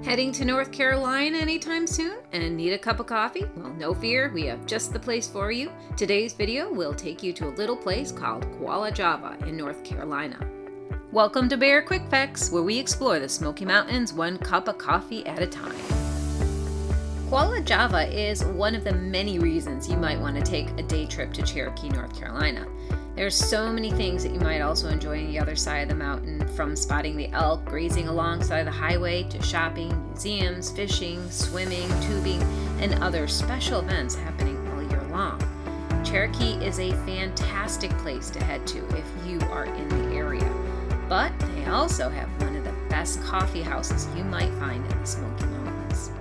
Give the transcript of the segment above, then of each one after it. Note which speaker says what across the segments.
Speaker 1: Heading to North Carolina anytime soon and need a cup of coffee? Well, no fear, we have just the place for you. Today's video will take you to a little place called Qualla Java in North Carolina. Welcome to Bear Quick Facts, where we explore the Smoky Mountains one cup of coffee at a time. Qualla Java is one of the many reasons you might want to take a day trip to Cherokee, North Carolina. There's so many things that you might also enjoy on the other side of the mountain, from spotting the elk grazing alongside the highway to shopping, museums, fishing, swimming, tubing, and other special events happening all year long. Cherokee is a fantastic place to head to if you are in the area, but they also have one of the best coffee houses you might find in the Smoky Mountains.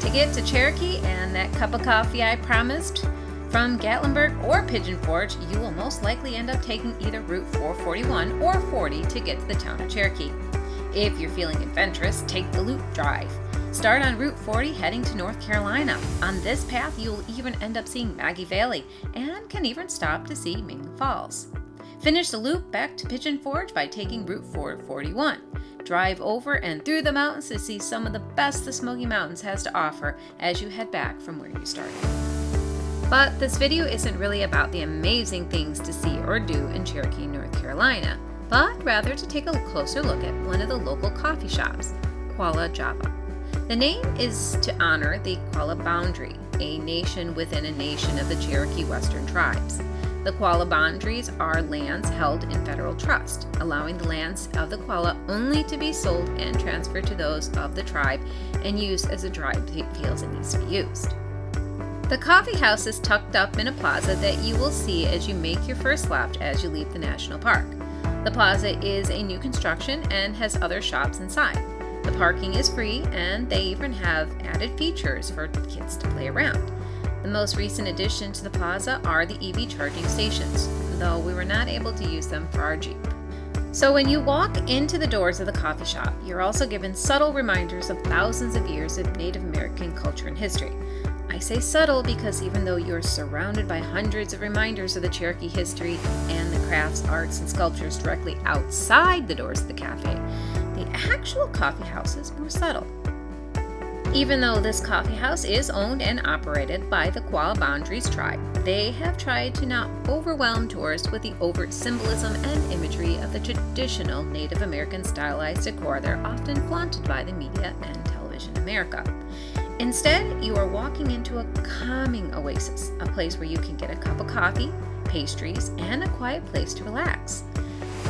Speaker 1: To get to Cherokee and that cup of coffee I promised, from Gatlinburg or Pigeon Forge, you will most likely end up taking either Route 441 or 40 to get to the town of Cherokee. If you're feeling adventurous, take the Loop Drive. Start on Route 40 heading to North Carolina. On this path, you'll even end up seeing Maggie Valley and can even stop to see Mangle Falls. Finish the loop back to Pigeon Forge by taking Route 441. Drive over and through the mountains to see some of the best the Smoky Mountains has to offer as you head back from where you started. But this video isn't really about the amazing things to see or do in Cherokee, North Carolina, but rather to take a closer look at one of the local coffee shops, Qualla Java. The name is to honor the Qualla Boundary, a nation within a nation of the Cherokee Western tribes. The Qualla boundaries are lands held in federal trust, allowing the lands of the Qualla only to be sold and transferred to those of the tribe and used as the tribe feels it needs to be used. The coffee house is tucked up in a plaza that you will see as you make your first left as you leave the national park. The plaza is a new construction and has other shops inside. The parking is free, and they even have added features for kids to play around. The most recent addition to the plaza are the EV charging stations, though we were not able to use them for our Jeep. So when you walk into the doors of the coffee shop, you're also given subtle reminders of thousands of years of Native American culture and history. I say subtle because even though you're surrounded by hundreds of reminders of the Cherokee history and the crafts, arts, and sculptures directly outside the doors of the cafe, the actual coffee house is more subtle. Even though this coffee house is owned and operated by the Qualla Boundaries tribe, they have tried to not overwhelm tourists with the overt symbolism and imagery of the traditional Native American stylized decor that are often flaunted by the media and television America. Instead, you are walking into a calming oasis, a place where you can get a cup of coffee, pastries, and a quiet place to relax.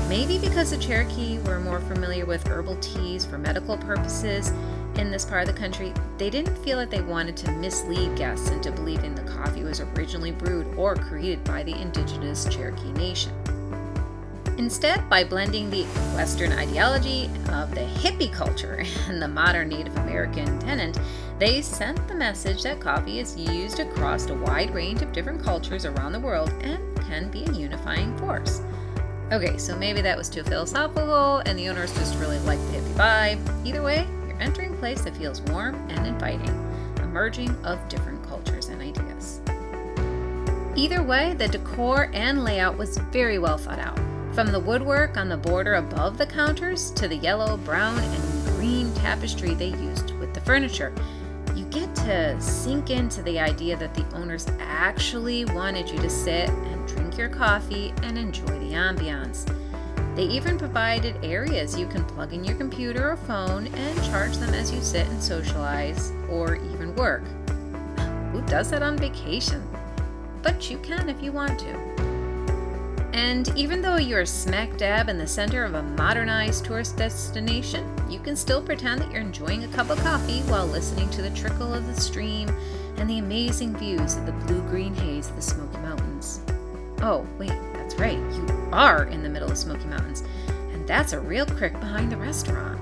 Speaker 1: Maybe because the Cherokee were more familiar with herbal teas for medical purposes in this part of the country, they didn't feel that they wanted to mislead guests into believing the coffee was originally brewed or created by the indigenous Cherokee nation. Instead, by blending the Western ideology of the hippie culture and the modern Native American tenant, they sent the message that coffee is used across a wide range of different cultures around the world and can be a unifying force. Okay, so maybe that was too philosophical and the owners just really like the hippie vibe. Either way, you're entering a place that feels warm and inviting, a merging of different cultures and ideas. Either way, the decor and layout was very well thought out. From the woodwork on the border above the counters to the yellow, brown, and green tapestry they used with the furniture, you get to sink into the idea that the owners actually wanted you to sit and drink your coffee and enjoy the ambiance. They even provided areas you can plug in your computer or phone and charge them as you sit and socialize or even work. Who does that on vacation? But you can if you want to. And even though you're smack dab in the center of a modernized tourist destination, you can still pretend that you're enjoying a cup of coffee while listening to the trickle of the stream and the amazing views of the blue-green haze of the Smoky Mountains. Oh, wait, that's right, you are in the middle of Smoky Mountains, and that's a real crick behind the restaurant.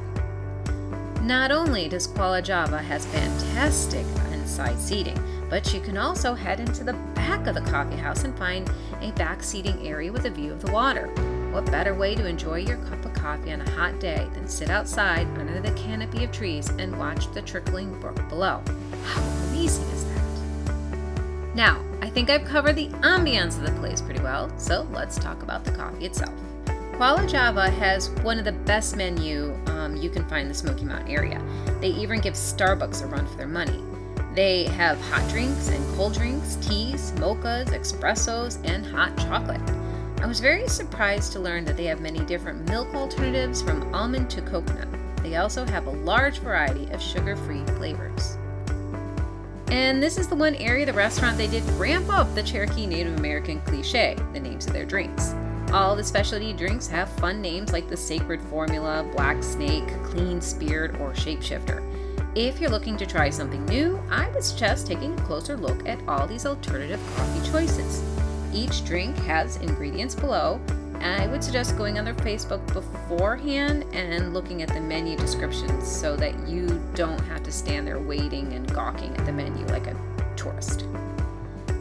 Speaker 1: Not only does Qualla Java has fantastic inside seating, but you can also head into the back of the coffee house and find a back seating area with a view of the water. What better way to enjoy your cup of coffee on a hot day than sit outside under the canopy of trees and watch the trickling brook below? How amazing is that? Now, I think I've covered the ambiance of the place pretty well, so let's talk about the coffee itself. Qualla Java has one of the best menu you can find in the Smoky Mountain area. They even give Starbucks a run for their money. They have hot drinks and cold drinks, teas, mochas, espressos, and hot chocolate. I was very surprised to learn that they have many different milk alternatives from almond to coconut. They also have a large variety of sugar-free flavors. And this is the one area of the restaurant they did ramp up the Cherokee Native American cliche, the names of their drinks. All the specialty drinks have fun names like the Sacred Formula, Black Snake, Clean Spirit, or Shapeshifter. If you're looking to try something new, I would suggest taking a closer look at all these alternative coffee choices. Each drink has ingredients below, and I would suggest going on their Facebook beforehand and looking at the menu descriptions so that you don't have to stand there waiting and gawking at the menu like a tourist.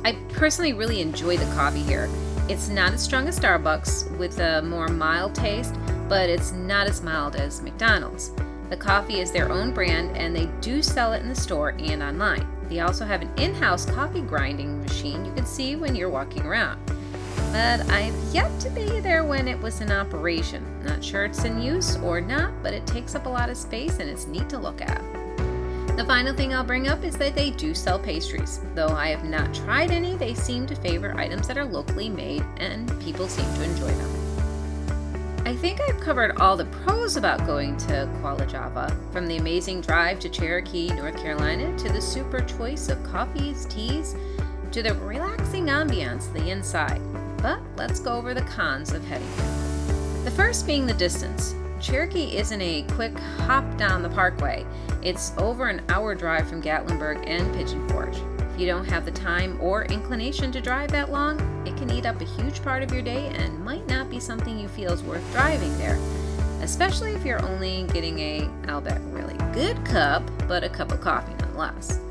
Speaker 1: I personally really enjoy the coffee here. It's not as strong as Starbucks with a more mild taste, but it's not as mild as McDonald's. The coffee is their own brand and they do sell it in the store and online. They also have an in-house coffee grinding machine you can see when you're walking around. But I've yet to be there when it was in operation. Not sure it's in use or not, but it takes up a lot of space and it's neat to look at. The final thing I'll bring up is that they do sell pastries. Though I have not tried any, they seem to favor items that are locally made and people seem to enjoy them. I think I've covered all the pros about going to Qualla Java, from the amazing drive to Cherokee, North Carolina, to the super choice of coffees, teas, to the relaxing ambiance of the inside. But let's go over the cons of heading here. The first being the distance. Cherokee isn't a quick hop down the parkway. It's over an hour drive from Gatlinburg and Pigeon Forge. If you don't have the time or inclination to drive that long, it can eat up a huge part of your day and might not be something you feel is worth driving there, especially if you're only getting a, I'll bet, really good cup, but a cup of coffee nonetheless.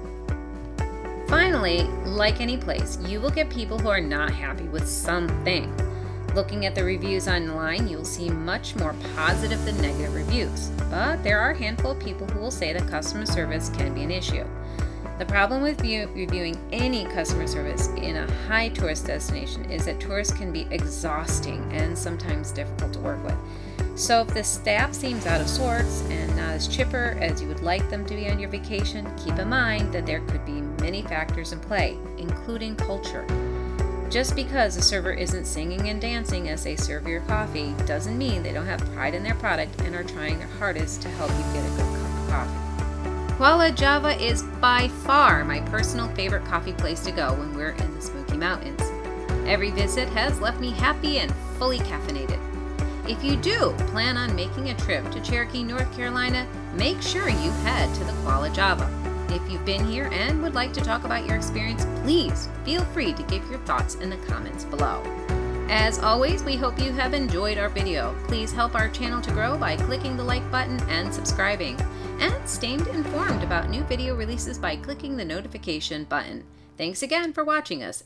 Speaker 1: Finally, like any place, you will get people who are not happy with something. Looking at the reviews online, you'll see much more positive than negative reviews, but there are a handful of people who will say that customer service can be an issue. The problem with reviewing any customer service in a high tourist destination is that tourists can be exhausting and sometimes difficult to work with. So if the staff seems out of sorts and not as chipper as you would like them to be on your vacation, keep in mind that there could be many factors in play, including culture. Just because a server isn't singing and dancing as they serve your coffee doesn't mean they don't have pride in their product and are trying their hardest to help you get a good cup of coffee. Qualla Java is by far my personal favorite coffee place to go when we're in the Smoky Mountains. Every visit has left me happy and fully caffeinated. If you do plan on making a trip to Cherokee, North Carolina, make sure you head to the Qualla Java. If you've been here and would like to talk about your experience, please feel free to give your thoughts in the comments below. As always, we hope you have enjoyed our video. Please help our channel to grow by clicking the like button and subscribing. And stay informed about new video releases by clicking the notification button. Thanks again for watching us,